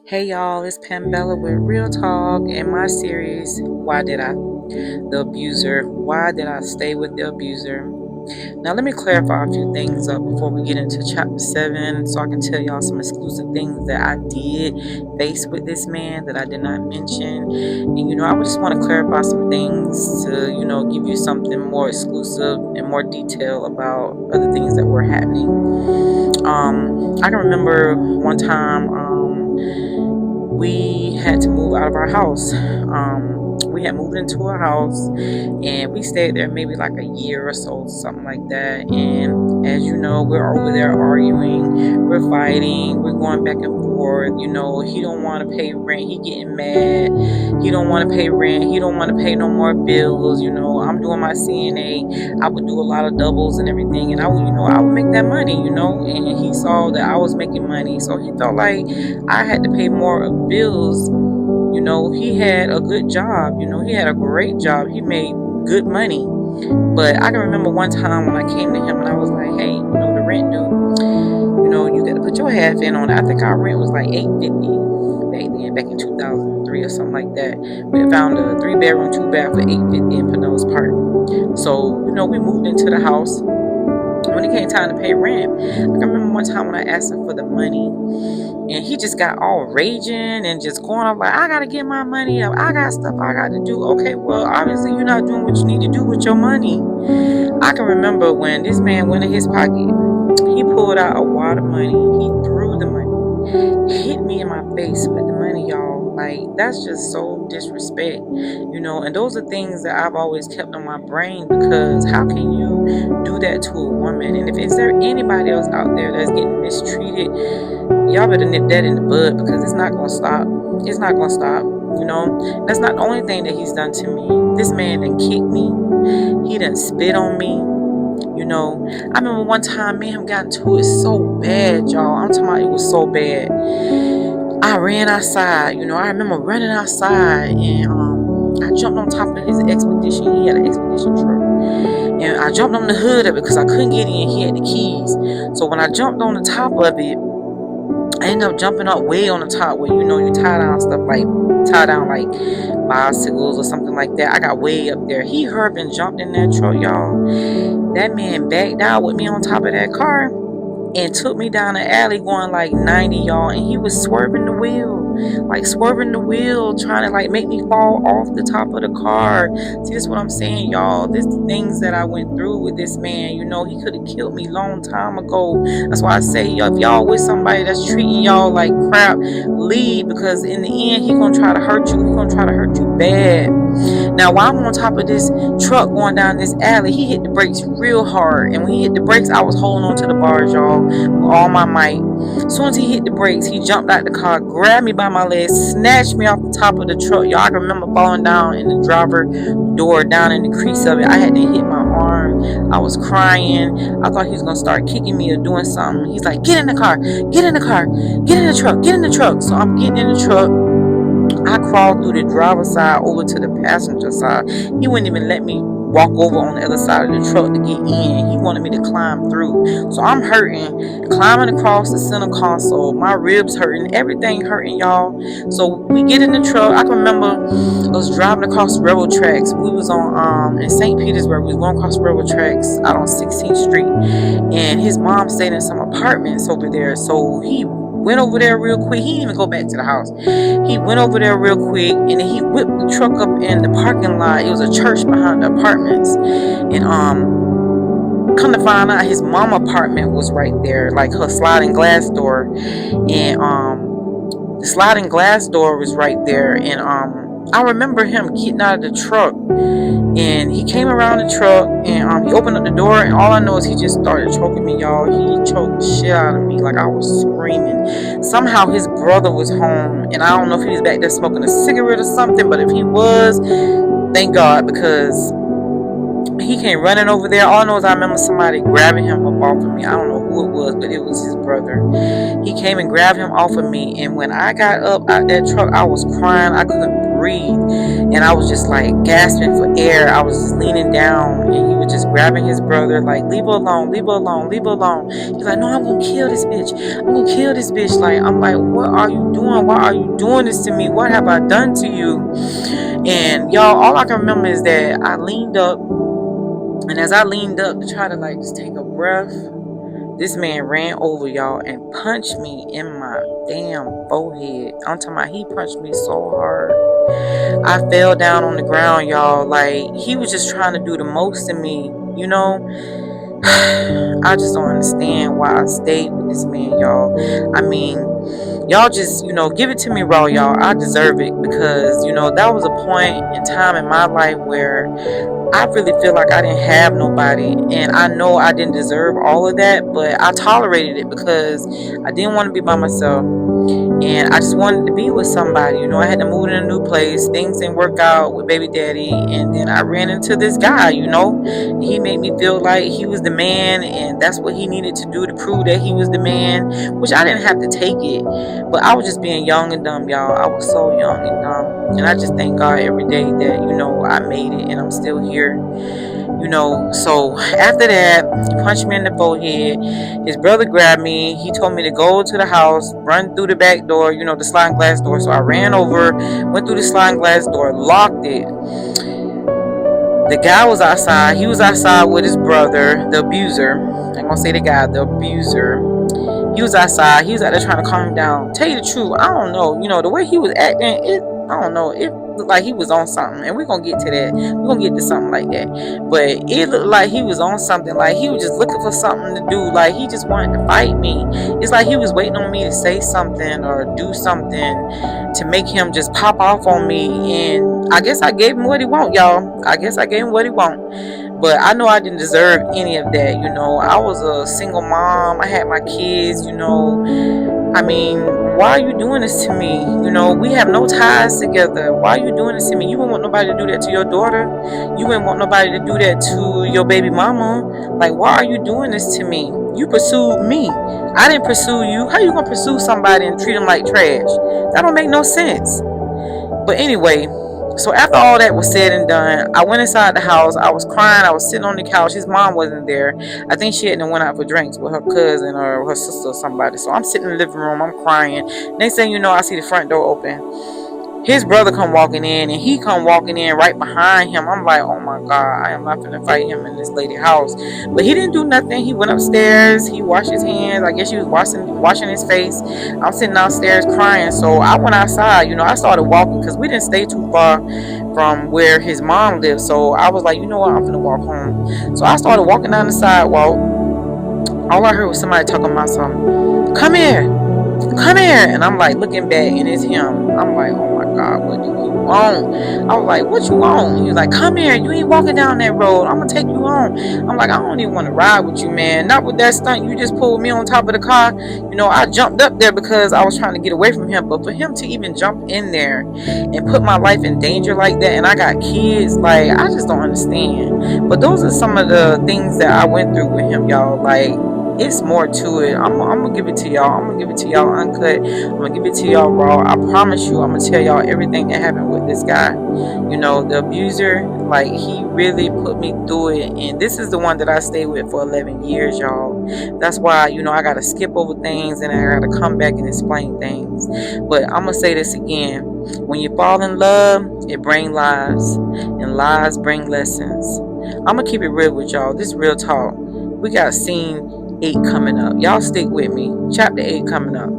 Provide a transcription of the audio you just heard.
Hey y'all, it's Pambela with Real Talk and my series, Why Did I? The Abuser. Why did I stay with the abuser? Now, let me clarify a few things up before we get into chapter 7 so I can tell y'all some exclusive things that I did face with this man that I did not mention. And, I would just want to clarify some things to, give you something more exclusive and more detail about other things that were happening. I can remember one time, we had to move out of our house. We had moved into a house and we stayed there maybe like a year or so, something like that. And as you know, we're over there arguing, we're fighting, we're going back and forth. He don't want to pay rent, he getting mad. He don't want to pay rent, he don't want to pay no more bills. I'm doing my CNA. I would do a lot of doubles and everything, and I would make that money. And he saw that I was making money, so he felt like I had to pay more of bills. He had a good job. He had a great job. He made good money. But I can remember one time when I came to him and I was like, hey, the rent due. You got to put your half in on it. I think our rent was like $850 back in 2003 or something like that. We had found a 3-bedroom, 2-bath for $850 in Pinellas Park. So, we moved into the house. When it came time to pay rent, I can remember one time when I asked him for the money, and he just got all raging and just going off like, I gotta get my money up. I got stuff I got to do. Okay, well, obviously you're not doing what you need to do with your money. I can remember when this man went in his pocket, he pulled out a wad of money, he threw the money, hit me in my face with the money, y'all. Like, that's just so disrespect, and those are things that I've always kept on my brain, because how can you do that to a woman? And if is there anybody else out there that's getting mistreated, y'all better nip that in the bud, because it's not gonna stop. It's not gonna stop. That's not the only thing that he's done to me. This man done kicked me. He done spit on me. I remember one time me and him got into it so bad, y'all. I'm talking about it was so bad. I ran outside. I remember running outside, and I jumped on top of his expedition. He had an expedition truck. And I jumped on the hood of it because I couldn't get in. He had the keys. So when I jumped on the top of it, I ended up jumping up way on the top where you tie down like bicycles or something like that. I got way up there. He hurried and jumped in that truck, y'all. That man backed out with me on top of that car and took me down the alley going like 90, y'all. And he was swerving the wheel, trying to like make me fall off the top of the car. See, this is what I'm saying, y'all. This the things that I went through with this man. He could have killed me long time ago. That's why I say, if y'all with somebody that's treating y'all like crap, leave, because in the end he gonna try to hurt you. He gonna try to hurt you bad. Now, while I'm on top of this truck going down this alley, he hit the brakes real hard. And when he hit the brakes, I was holding on to the bars, y'all, with all my might. As soon as he hit the brakes, he jumped out the car, grabbed me by my legs, snatched me off the top of the truck. Y'all, I can remember falling down in the driver door, down in the crease of it. I had to hit my arm. I was crying. I thought he was going to start kicking me or doing something. He's like, get in the car, get in the car, get in the truck, get in the truck. So I'm getting in the truck. I crawled through the driver's side over to the passenger side. He wouldn't even let me walk over on the other side of the truck to get in. He wanted me to climb through. So I'm hurting, climbing across the center console. My ribs hurting, everything hurting, y'all. So we get in the truck. I can remember us driving across the railroad tracks. We was on in St. Petersburg. We was going across the railroad tracks out on 16th Street. And his mom stayed in some apartments over there. So he went over there real quick. He didn't even go back to the house. He went over there real quick, and then he whipped the truck up in the parking lot. It was a church behind the apartments. And come to find out, his mom apartment was right there, like her sliding glass door. And the sliding glass door was right there. And I remember him getting out of the truck, and he came around the truck, and he opened up the door, and all I know is he just started choking me, y'all. He choked the shit out of me, like I was screaming. Somehow his brother was home, and I don't know if he was back there smoking a cigarette or something, but if he was, thank God, because he came running over there. All I know is I remember somebody grabbing him up off of me. I don't know who it was, but it was his brother. He came and grabbed him off of me, and when I got up out that truck, I was crying. I couldn't breathe. And I was just like gasping for air. I was just leaning down, and he was just grabbing his brother, like, leave her alone, leave her alone, leave her alone. He's like, no, I'm gonna kill this bitch. I'm gonna kill this bitch. Like, I'm like, what are you doing? Why are you doing this to me? What have I done to you? And y'all, all I can remember is that I leaned up, and as I leaned up to try to like just take a breath, this man ran over, y'all, and punched me in my damn forehead. I'm talking about, he punched me so hard. I fell down on the ground, y'all. Like, he was just trying to do the most to me, you know. I just don't understand why I stayed with this man, y'all. I mean, y'all just, give it to me raw, y'all. I deserve it, because, that was a point in time in my life where I really feel like I didn't have nobody, and I know I didn't deserve all of that, but I tolerated it because I didn't want to be by myself, and I just wanted to be with somebody. I had to move in a new place. Things didn't work out with baby daddy, and then I ran into this guy. He made me feel like he was the man, and that's what he needed to do to prove that he was the man, which I didn't have to take it, but I was just being young and dumb, y'all. I was so young and dumb, and I just thank God every day that I made it and I'm still here. So after that, he punched me in the forehead. His brother grabbed me. He told me to go to the house, run through the back door, the sliding glass door. So I ran over, went through the sliding glass door, locked it. The guy was outside. He was outside with his brother, the abuser. I'm gonna say the guy, the abuser. He was outside. He was out there trying to calm him down. Tell you the truth, I don't know. The way he was acting, I don't know. It looked like he was on something, and we're gonna get to that. We're gonna get to something like that. But it looked like he was on something. Like, he was just looking for something to do. Like, he just wanted to fight me. It's like he was waiting on me to say something or do something to make him just pop off on me. And I guess I gave him what he want, y'all. I guess I gave him what he want. But I know I didn't deserve any of that. I was a single mom. I had my kids. I mean, why are you doing this to me? We have no ties together. Why are you doing this to me? You wouldn't want nobody to do that to your daughter. You wouldn't want nobody to do that to your baby mama. Like, why are you doing this to me? You pursued me. I didn't pursue you. How you gonna pursue somebody and treat them like trash? That don't make no sense. But anyway, so after all that was said and done, I went inside the house. I was crying. I was sitting on the couch. His mom wasn't there. I think she hadn't went out for drinks with her cousin or her sister or somebody. So I'm sitting in the living room. I'm crying. Next thing you know, I see the front door open. His brother come walking in, and he come walking in right behind him. I'm like, oh my God, I am not gonna fight him in this lady's house. But he didn't do nothing. He went upstairs. He washed his hands. I guess he was washing his face. I'm sitting downstairs crying. So I went outside. I started walking because we didn't stay too far from where his mom lived. So I was like, you know what, I'm gonna walk home. So I started walking down the sidewalk. All I heard was somebody talking about something. Come here. And I'm like looking back, and it's him. I'm like, oh my God, what do you want? I was like, what you want? He was like, come here, you ain't walking down that road, I'm gonna take you home. I'm like, I don't even want to ride with you, man. Not with that stunt you just pulled me on top of the car. I jumped up there because I was trying to get away from him, but for him to even jump in there and put my life in danger like that, and I got kids, like, I just don't understand. But those are some of the things that I went through with him, y'all. Like, it's more to it. I'm gonna give it to y'all. I'm gonna give it to y'all uncut. I'm gonna give it to y'all raw. I promise you, I'm gonna tell y'all everything that happened with this guy. The abuser, like, he really put me through it. And this is the one that I stayed with for 11 years, y'all. That's why, I gotta skip over things, and I gotta come back and explain things. But I'm gonna say this again. When you fall in love, it brings lives, and lives bring lessons. I'm gonna keep it real with y'all. This is real talk. We got scene 8 coming up. Y'all stick with me. Chapter 8 coming up.